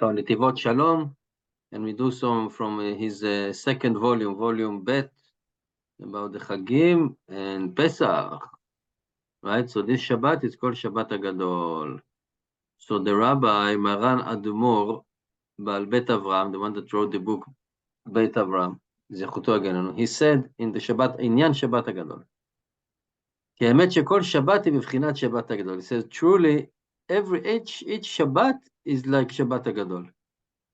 So Netivot Shalom, and we do some from his second volume, volume Bet, about the Chagim and Pesach, right? So this Shabbat is called Shabbat Hagadol. So the Rabbi Maran Admor, Baal Bet Avram, the one that wrote the book Bet Avram, Zechuto Hagananu, he said in the Shabbat, Inyan Shabbat Hagadol, כי האמת שכל שבת היא בבחינת שבת הגדול. He says, truly, each Shabbat is like Shabbat Hagadol.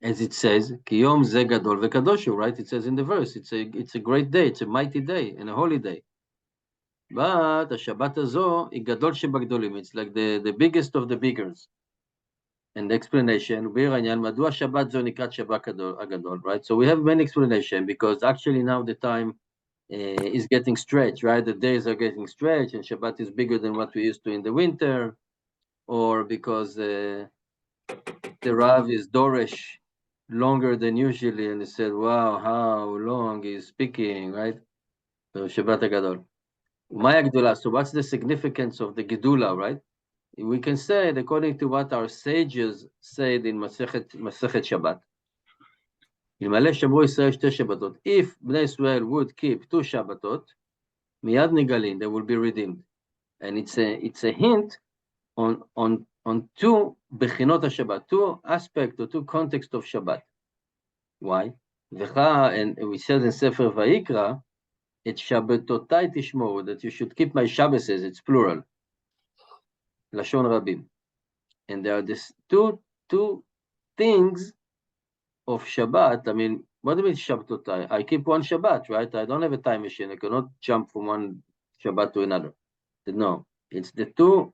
As it says, כי יום זה גדול וקדוש הוא, right? It says in the verse, it's a great day, it's a mighty day, and a holy day. But השבת הזו היא גדול שבגדולים. It's like the biggest of the biggers. And the explanation, ביר העניין, מדוע שבת זו נקראת שבת הגדול, right? So we have many explanation, because actually now the time is getting stretched, right? The days are getting stretched, and Shabbat is bigger than what we used to in the winter, or because the Rav is Doresh longer than usually, and he said, wow, how long he's speaking, right? So Shabbat Hagadol. Maya Gdula, so what's the significance of the Gedula, right? We can say, according to what our sages said in Masechet Shabbat, אלמלא שמרו ישראל שתי שבתות, if בני ישראל would keep two Shabbatot, מיד נגאלין, they will be redeemed. And it's a hint on two בחינות השבת, two aspects or two contexts of Shabbat. Why? And we said in Sefer Vayikra, את שבתותיי תשמרו, that you should keep my Shabbases, it's plural. לשון רבים. And there are these two things of Shabbat. I mean, what do you mean Shabbatotai? I keep one Shabbat, right? I don't have a time machine. I cannot jump from one Shabbat to another. No, it's the two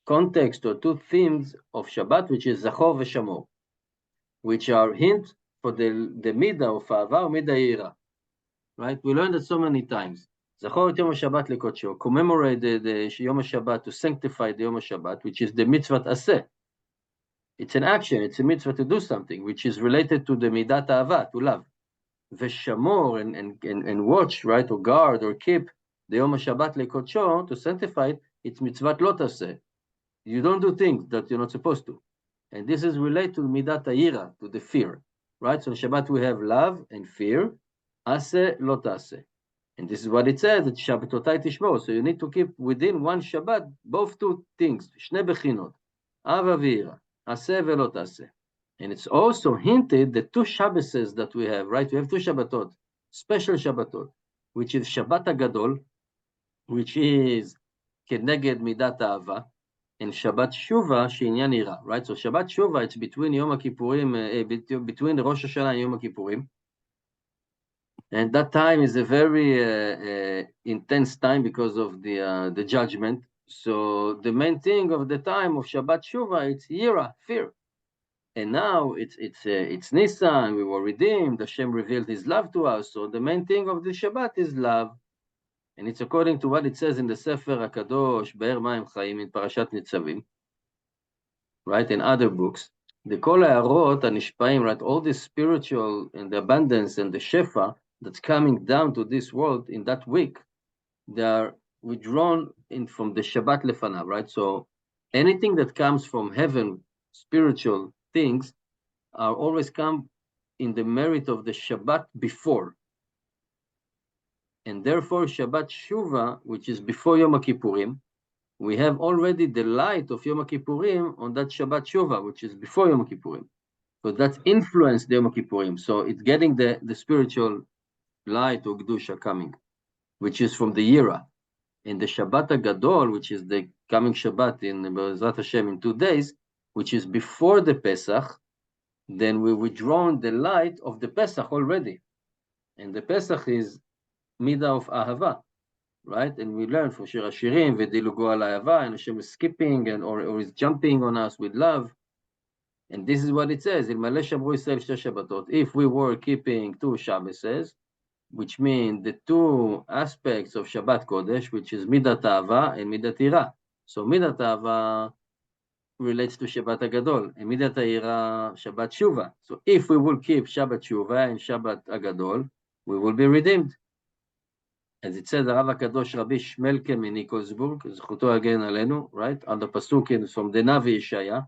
contexts or two themes of Shabbat, which is Zachor v'Shamor, which are hints for the midah of Ahava or midah Yira. Right? We learned it so many times. Zachor et Yom HaShabbat lekodsho, commemorate the Yom HaShabbat, to sanctify the Yom HaShabbat, which is the mitzvah aseh. It's an action, it's a mitzvah to do something, which is related to the midat ahava, to love. Veshamor, and watch, right, or guard, or keep the Yom HaShabbat lekodsho, to sanctify it, it's mitzvah lo taseh. You don't do things that you're not supposed to. And this is related to midat ha'ira, to the fear. Right? So in Shabbat we have love and fear, aseh lo taseh. And this is what it says, that Shabbatotai tishmor. So you need to keep within one Shabbat both two things, shne bechinot, ava v'ira. Aseh velo taseh. And it's also hinted the two Shabbases that we have, right? We have two Shabbatot, special Shabbatot, which is Shabbat Hagadol, which is Keneged Midat Ahava, and Shabbat Shuva, She'inyan Ira, right? So Shabbat Shuva, it's between Yom Kippurim, between Rosh Hashanah and Yom Kippurim. And that time is a very intense time because of the judgment. So the main thing of the time of Shabbat Shuva, it's Yira, fear. And now it's Nisan, we were redeemed, Hashem revealed his love to us. So the main thing of the Shabbat is love. And it's according to what it says in the Sefer HaKadosh, Be'er Mayim Chaim, in Parashat Nitzavim, right, in other books. The Kol HaArot HaNishpaim, right, all the spiritual and the abundance and the Shefa that's coming down to this world in that week, they are withdrawn from the Shabbat Lefanav, right? So anything that comes from heaven, spiritual things, are always come in the merit of the Shabbat before. And therefore, Shabbat Shuva, which is before Yom Kippurim, we have already the light of Yom Kippurim on that Shabbat Shuva, which is before Yom Kippurim. So that's influenced the Yom Kippurim. So it's getting the spiritual light or Kedusha coming, which is from the Yira. In the Shabbat Hagadol, which is the coming Shabbat in Be'ezrat Hashem in 2 days, which is before the Pesach, then we withdrawn the light of the Pesach already. And the Pesach is Midah of Ahava, right? And we learn from Shir HaShirim, V'dilugo al Ahava, and Hashem is skipping or is jumping on us with love. And this is what it says, Ilmaleh Shamru Yisrael Shte Shabbatot. If we were keeping two Shabbases, which mean the two aspects of Shabbat Kodesh, which is Midat Ahava and Midat Ira. So Midat Ahava relates to Shabbat Hagadol, and Midat Ira, Shabbat Shuva. So if we will keep Shabbat Shuva and Shabbat Hagadol, we will be redeemed. As it says, הרב הקדוש רבי שמלקה מניקולסבורג, זכותו הגן עלינו, right? On the pasuk from the Navi Yeshaya,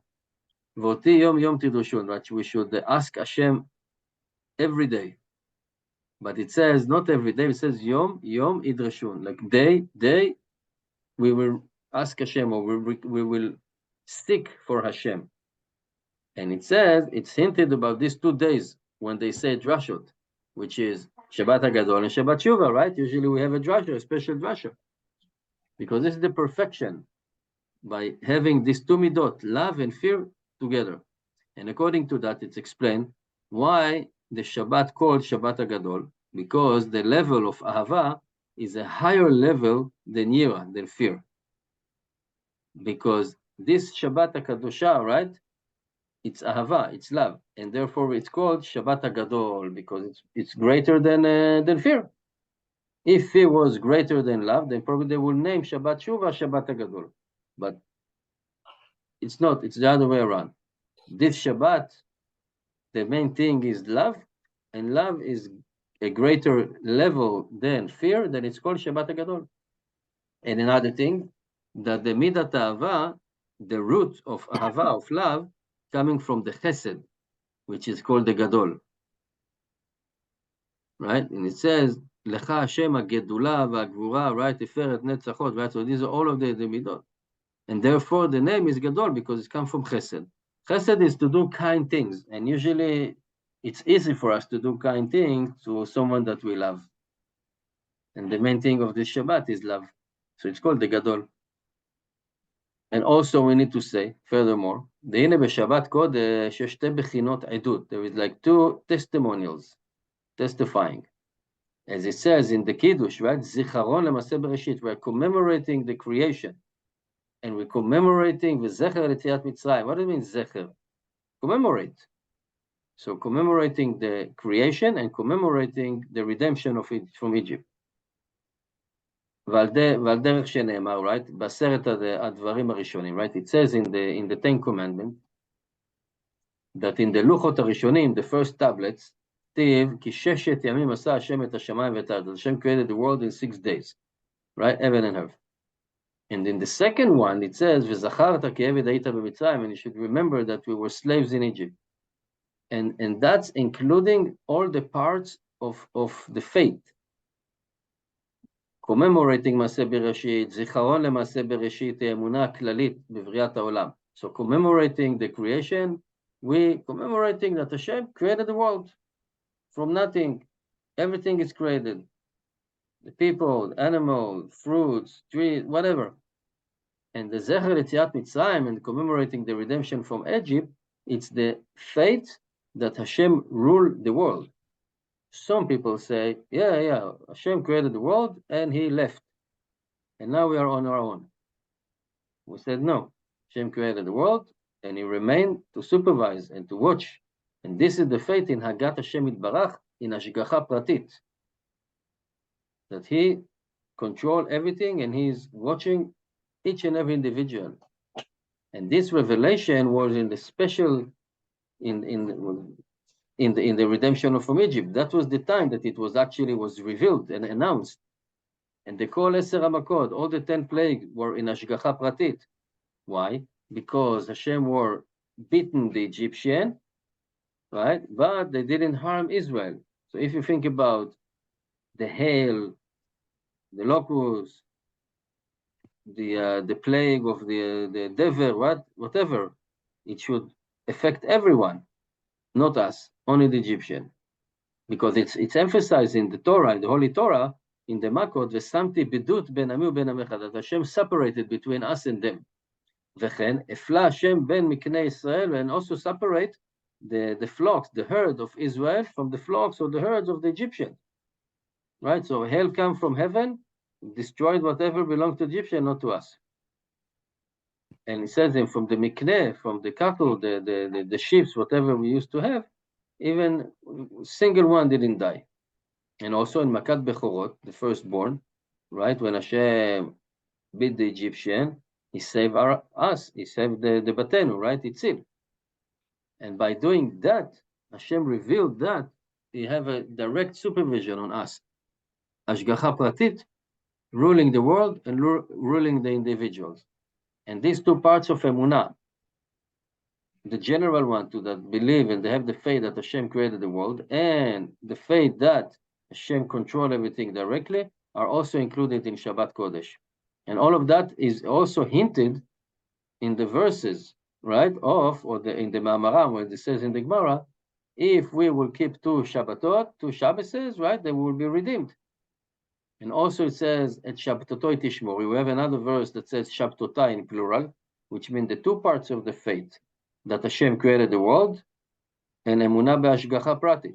ואותי יום יום תדרשון, that we should ask Hashem every day. But it says not every day, it says yom yom idreshun, like day, we will ask Hashem, or we will seek for Hashem. And it says, it's hinted about these 2 days when they say drashot, which is Shabbat Hagadol and Shabbat Shuvah, right? Usually we have a drasha, a special drasha, because this is the perfection by having these 2 midot, love and fear, together. And according to that, it's explained why the Shabbat called Shabbat Hagadol, because the level of ahava is a higher level than yira, than fear. Because this Shabbat HaKadosha, right? It's ahava, it's love, and therefore it's called Shabbat Hagadol, because it's greater than fear. If fear was greater than love, then probably they will name Shabbat Shuvah Shabbat Hagadol. But it's not, it's the other way around. This Shabbat, the main thing is love, and love is a greater level than fear, then it's called Shabbat Hagadol. And another thing, that the Midat Ahava, the root of Ahava, of love, coming from the Chesed, which is called the Gadol. Right? And it says, Lecha Hashem HaGedula VaGvura, right? Tiferet Netzachot, right? So these are all of the Midot. And therefore the name is Gadol, because it comes from Chesed. Chesed is to do kind things, and usually it's easy for us to do kind things to someone that we love. And the main thing of this Shabbat is love. So it's called the Gadol. And also we need to say, furthermore, there is like 2 testimonials testifying. As it says in the Kiddush, right? Zicharon lemaseh bereshit. We're commemorating the creation. And we're commemorating the Zecher Yetziat Mitzrayim. What do you mean Zecher? Commemorate. So commemorating the creation and commemorating the redemption of it from Egypt. ועל דרך שנאמר, right? בעשרת הדברים הראשונים, right? It says in the 10 commandments that in the לוחות הראשונים, the first tablets, כתיב, כי 6 ימים עשה השם את השמיים ואת הארץ. Hashem created the world in 6 days, right? Heaven and earth. And in the second one, it says, וזכרת כי עבד היית במצרים, and you should remember that we were slaves in Egypt. And that's including all the parts of the faith. Commemorating מעשה בראשית, זיכרון למעשה בראשית, האמונה הכללית בבריאת העולם. So commemorating the creation, we commemorating that Hashem created the world from nothing. Everything is created. The people, animals, fruits, trees, whatever. And the Zecher Yetziat Mitzrayim, and commemorating the redemption from Egypt, it's the faith that Hashem ruled the world. Some people say, yeah, Hashem created the world and he left. And now we are on our own. We said, no, Hashem created the world and he remained to supervise and to watch. And this is the faith in Hagat Hashem Yitbarach, in Hashgacha Pratit. That he controls everything and he's watching each and every individual. And this revelation was in the special, in the redemption from Egypt. That was the time that it was actually revealed and announced. And the Kol Eser HaMakot, all the 10 plagues were in Hashgacha Pratit. Why? Because Hashem were beaten the Egyptian, right? But they didn't harm Israel. So if you think about the hail, the locusts, the plague of the dever, whatever, it should affect everyone, not us, only the Egyptian, because it's emphasized in the Torah, in the Holy Torah, in the Makot, v'samti bidut ben ami uben amecha, that Hashem separated between us and them. V'chen efla Hashem ben miknei Israel, and also separate the flocks, the herd of Israel from the flocks or the herds of the Egyptians. Right? So hail come from heaven, destroyed whatever belonged to the Egyptian, not to us. And it says them from the mikneh, from the cattle, the sheep, whatever we used to have, even single one didn't die. And also in Makat Bechorot, the firstborn, right? When Hashem beat the Egyptian, he saved us, he saved the Batenu, right? Itzil. And by doing that, Hashem revealed that he have a direct supervision on us. Hashgacha Pratit, ruling the world and ruling the individuals. And these 2 parts of Emunah, the general one to that believe and they have the faith that Hashem created the world and the faith that Hashem control everything directly are also included in Shabbat Kodesh. And all of that is also hinted in the verses, right, in the Ma'amaram, where it says in the Gemara, if we will keep 2 Shabbatot, 2 Shabbases, right, then we will be redeemed. And also it says, et Shabbatotoi Tishmori. We have another verse that says Shabbatotah in plural, which means the 2 parts of the faith, that Hashem created the world, and Emunah Be'ashgacha Prati.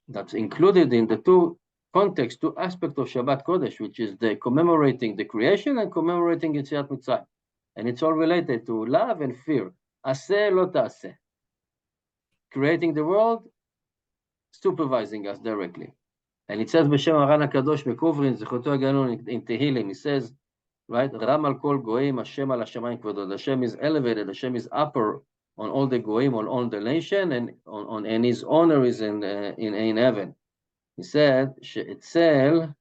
That's included in the 2 contexts, 2 aspects of Shabbat Kodesh, which is the commemorating the creation and commemorating Yetziat Mitzrayim. And it's all related to love and fear. Aseh lo ta'aseh. Creating the world, supervising us directly. And it says B'Shem Aran HaKadosh Mekuvrin, Zechoto HaGanun in Tehillim, he says, right, Ram al kol goyim, Hashem al hashamayim kvodod. Hashem is elevated, Hashem is upper on all the goyim, on all the nation, and his honor is in heaven. He said, She'etzel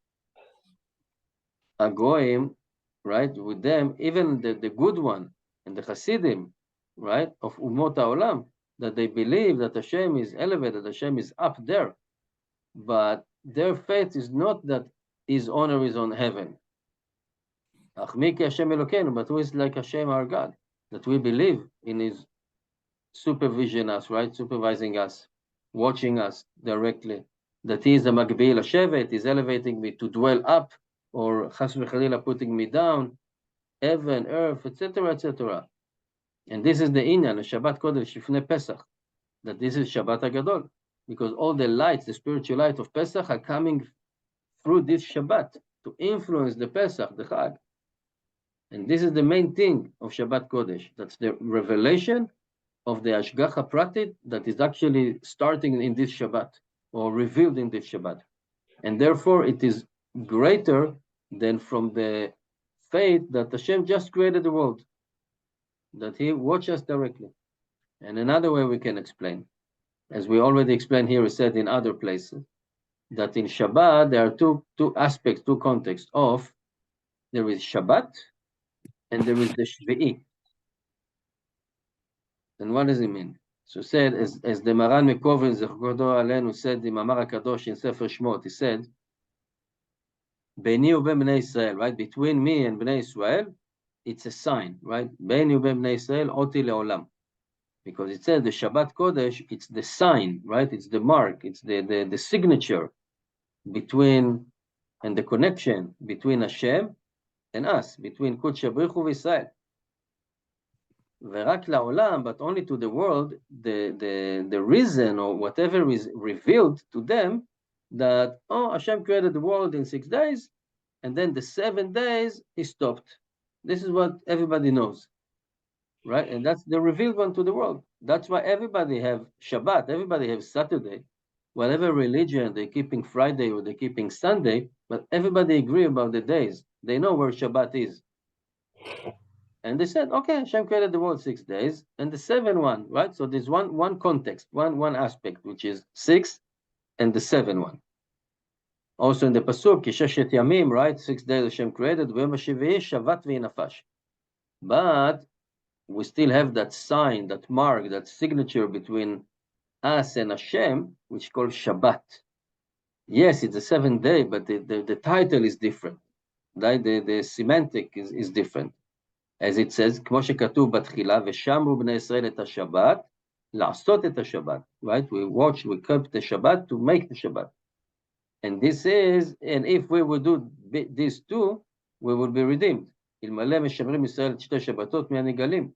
HaGoyim, right, with them, even the good one, and the Hasidim, right, of Umot HaOlam, that they believe that Hashem is elevated, Hashem is up there, but their faith is not that his honor is on heaven. Achmiki Hashem Elokeinu, but who is like Hashem our God, that we believe in his supervision us, right, supervising us, watching us directly, that he is a Magbil Hashevet, is elevating me to dwell up, or Chas v'Chalila putting me down, heaven, earth, etc., etc. And this is the Inyan, Shabbat Kodesh, Shifnei Pesach, that this is Shabbat Hagadol, because all the lights, the spiritual light of Pesach are coming through this Shabbat to influence the Pesach, the Chag. And this is the main thing of Shabbat Kodesh. That's the revelation of the Ashgacha Pratit that is actually starting in this Shabbat, or revealed in this Shabbat. And therefore it is greater than from the faith that Hashem just created the world, that he watches us directly. And another way we can explain, as we already explained here, is said in other places, that in Shabbat there are two aspects, 2 contexts of, there is Shabbat and there is the Shvi'i. And what does it mean? So said, as the Maran Mekovin Zechgodo Alenu said in Mamar HaKadosh in Sefer Shmot, he said, Beini uben Bnei Israel, right? Between me and Bnei Israel, it's a sign, right? Beini uben Bnei Israel, oti leolam. Because it says the Shabbat Kodesh, it's the sign, right? It's the mark, it's the signature between, and the connection between Hashem and us, between Kodesh Brichu v'Yisrael. Verak la'olam, but only to the world, the reason or whatever is revealed to them, that, oh, Hashem created the world in 6 days, and then the 7 days he stopped. This is what everybody knows, right? And that's the revealed one to the world. That's why everybody have Shabbat, everybody have Saturday, whatever religion, they're keeping Friday or they're keeping Sunday, but everybody agree about the days. They know where Shabbat is. And they said, okay, Hashem created the world 6 days, and the 7th one, right? So there's one context, one aspect, which is 6, and the 7th one. Also in the Pasuk, Kisheshet Yamim, right? 6 days Hashem created, Shavat v'inafash. But we still have that sign, that mark, that signature between us and Hashem, which is called Shabbat. Yes, it's the 7th day, but the title is different. Right? The semantic is different. As it says, כמו שכתוב בתחילה, ושמרו בני ישראל את השבת, לעשות את השבת. Right? We kept the Shabbat to make the Shabbat. And this is, and if we would do these 2, we would be redeemed. אלמלא משמרים ישראל את 2 שבתות מהנגלים,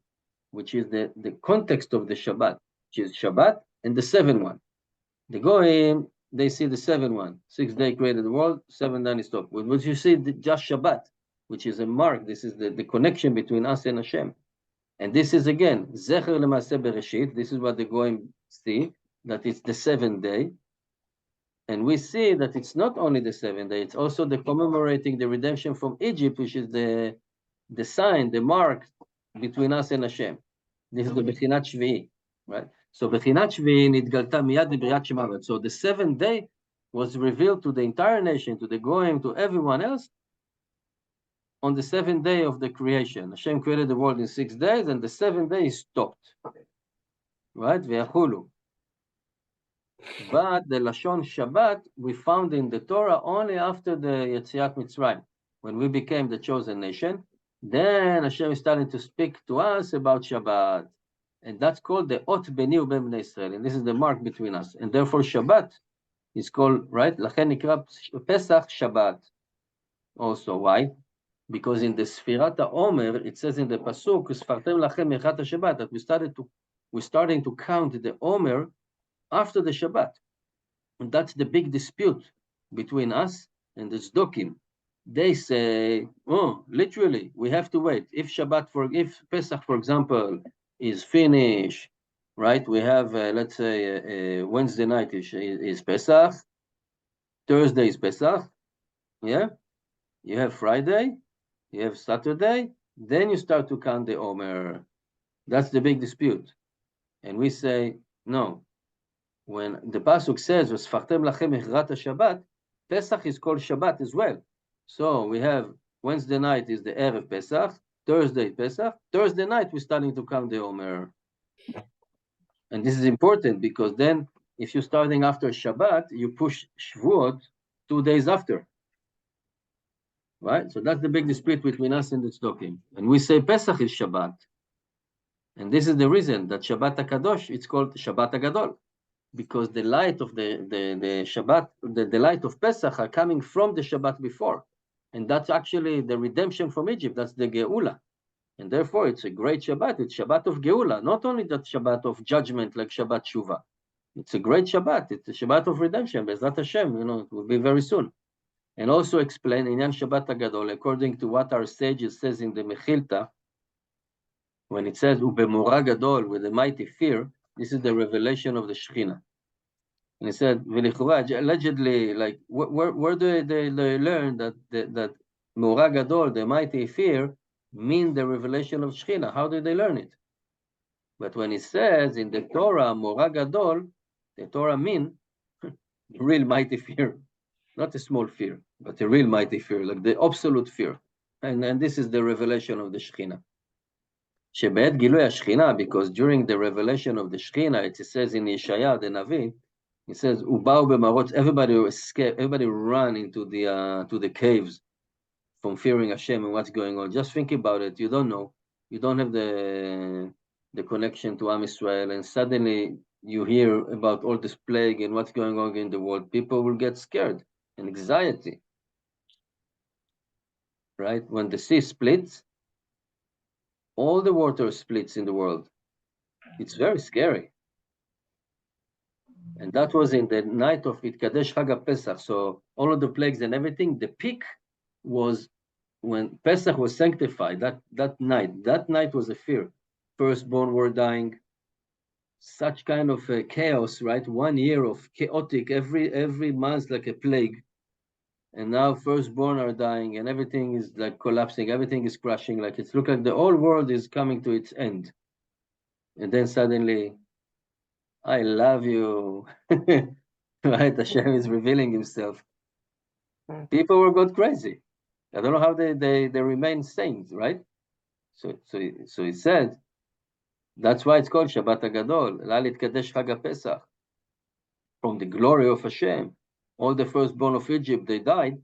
which is the context of the Shabbat, which is Shabbat and the 7th one. The Goyim, they see the 7th one. 6 days created the world, 7th then is stopped. But you see just Shabbat, which is a mark. This is the connection between us and Hashem. And this is again, Zecher L'Maaseh Bereshit. This is what the Goyim see, that it's the 7th day. And we see that it's not only the 7th day, it's also the commemorating the redemption from Egypt, which is the sign, the mark between us and Hashem. This is the Bechinat Shvi'i, right? So Bechinat Shvi'i nitgalta miyad b'Biriyat Shema. So the 7th day was revealed to the entire nation, to the Goyim, to everyone else, on the 7th day of the creation. Hashem created the world in 6 days, and the 7th day is stopped. right? ויחולו. But the Lashon Shabbat we found in the Torah only after the Yetziat Mitzrayim. When we became the chosen nation, then Hashem is starting to speak to us about Shabbat. And that's called the Ot Beni Uben Bnei Israel. And this is the mark between us. And therefore Shabbat is called, right? לכן נקרא Pesach Shabbat. Also, why? Because in the Sfirat HaOmer, it says in the Pasuk, Sfartem lachem mechat Shabbat, that we're starting to count the Omer after the Shabbat. And that's the big dispute between us and the Tzdokim. They say, oh, literally, we have to wait. If Pesach, for example, is finished, right? We have, let's say, Wednesday night is Pesach, Thursday is Pesach, yeah? You have Friday, you have Saturday, then you start to count the Omer. That's the big dispute. And we say, no. When the Pasuk says, V'sfartem lachem echrat Shabbat, Pesach is called Shabbat as well. So we have Wednesday night is the Erev Pesach, Thursday Pesach, Thursday night we're starting to count the Omer. And this is important because then if you're starting after Shabbat, you push Shavuot 2 days after. Right? So that's the big dispute between us and the Tzdokim. And we say Pesach is Shabbat. And this is the reason that Shabbat HaKadosh, it's called Shabbat Hagadol. Because the light of the Shabbat, the light of Pesach are coming from the Shabbat before. And that's actually the redemption from Egypt. That's the Geula. And therefore, it's a great Shabbat. It's Shabbat of Geula. Not only that Shabbat of judgment like Shabbat Shuvah. It's a great Shabbat. It's a Shabbat of redemption. Bezrat Hashem, it will be very soon. And also explain Inyan Shabbat HaGadol, according to what our sages says in the Mechilta, when it says, Ubemora Gadol, with a mighty fear, this is the revelation of the Shekhinah. And he said, allegedly, like, where do they learn that Mora Gadol, the mighty fear, mean the revelation of Shekhinah? How did they learn it? But when it says in the Torah, Mora Gadol, the Torah mean real mighty fear. Not a small fear, but a real mighty fear, like the absolute fear. And this is the revelation of the Shekhinah. Shebet Gilui HaShekhinah, because during the revelation of the Shekhinah, it says in Yeshaya, the Navi, it says, Ubau b'marot, everybody escape, everybody run into the caves from fearing Hashem and what's going on. Just think about it. You don't know. You don't have the connection to Am Yisrael, and suddenly you hear about all this plague and what's going on in the world. People will get scared and anxiety. Right? When the sea splits, all the water splits in the world. It's very scary. And that was in the night of Itkadesh Chag Pesach. So all of the plagues and everything, the peak was when Pesach was sanctified, that night. That night was a fear. Firstborn were dying. Such kind of chaos, right? 1 year of chaotic, every month like a plague. And now firstborn are dying and everything is like collapsing, everything is crashing, like it's look like the whole world is coming to its end. And then suddenly, I love you. Right? Hashem is revealing himself. People were got crazy. I don't know how they remain saints, right? So he said, that's why it's called Shabbat Hagadol, La Litkadesh Chag Pesach. From the glory of Hashem. All the firstborn of Egypt, they died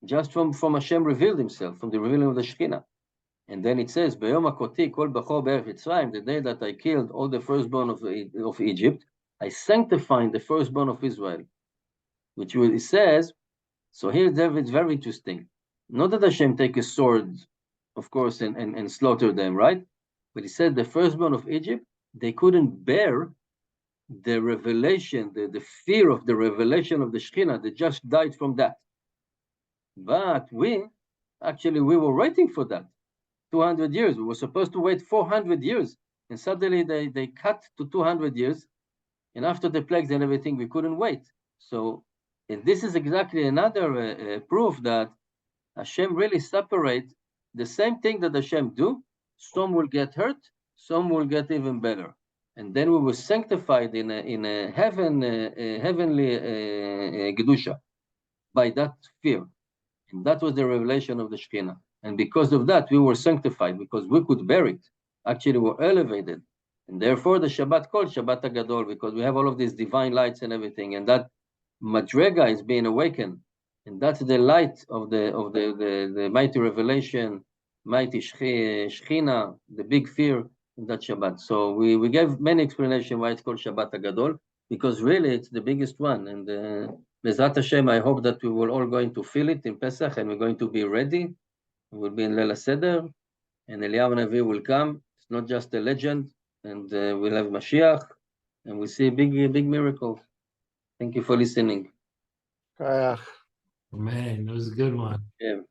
just from Hashem revealed himself, from the revealing of the Shekhinah. And then it says, B'yom hakoti kol bachor be'erech Mitzrayim, the day that I killed all the firstborn of Egypt, I sanctified the firstborn of Israel. Which it says, so here it's very interesting. Not that Hashem take a sword, of course, and slaughter them, right? But he said the firstborn of Egypt, they couldn't bear the revelation, the fear of the revelation of the Shekhinah. They just died from that. But we were waiting for that. 200 years. We were supposed to wait 400 years. And suddenly they cut to 200 years. And after the plagues and everything, we couldn't wait. So, and this is exactly another proof that Hashem really separates the same thing that Hashem do. Some will get hurt, some will get even better. And then we were sanctified in a heavenly Gedusha by that fear. And that was the revelation of the Shekhinah. And because of that, we were sanctified, because we could bear it. Actually, we were elevated. And therefore the Shabbat called Shabbat Hagadol, because we have all of these divine lights and everything, and that Madrega is being awakened, and that's the light of the mighty revelation, mighty Shechina, the big fear in that Shabbat. So we gave many explanations why it's called Shabbat Hagadol, because really it's the biggest one. And Bezrat Hashem, I hope that we will all going to feel it in Pesach, and we're going to be ready. We'll be in Leila Seder, and Eliyahu Navi will come. It's not just a legend, and we'll have Mashiach, and we'll see a big miracle. Thank you for listening. Man, it was a good one. Yeah.